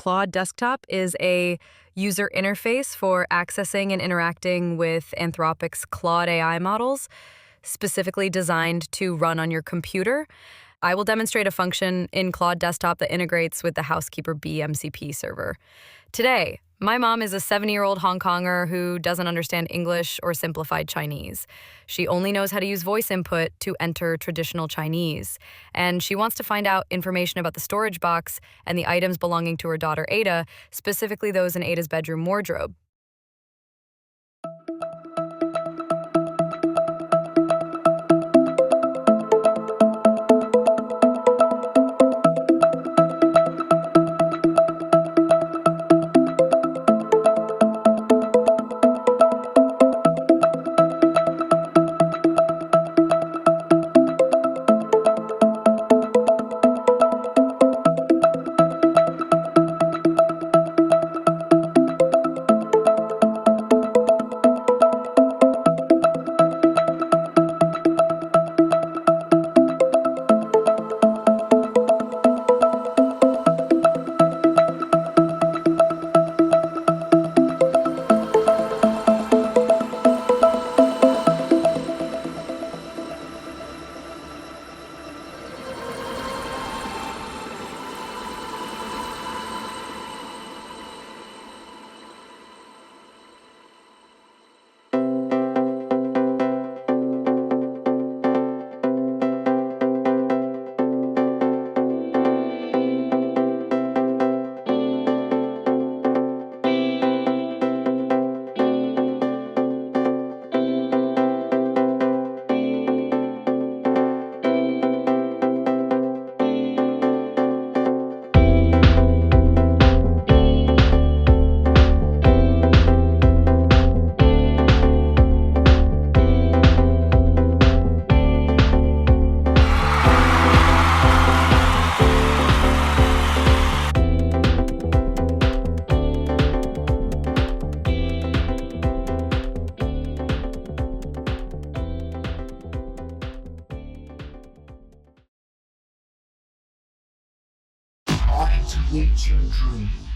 Claude Desktop is a user interface for accessing and interacting with Anthropic's Claude AI models, specifically designed to run on your computer. I will demonstrate a function in Claude Desktop that integrates with the Housekeeper Bee MCP server. Today, my mom is a 70-year-old Hong Konger who doesn't understand English or simplified Chinese. She only knows how to use voice input to enter traditional Chinese, and she wants to find out information about the storage box and the items belonging to her daughter Ada, specifically those in Ada's bedroom wardrobe. I create your dream.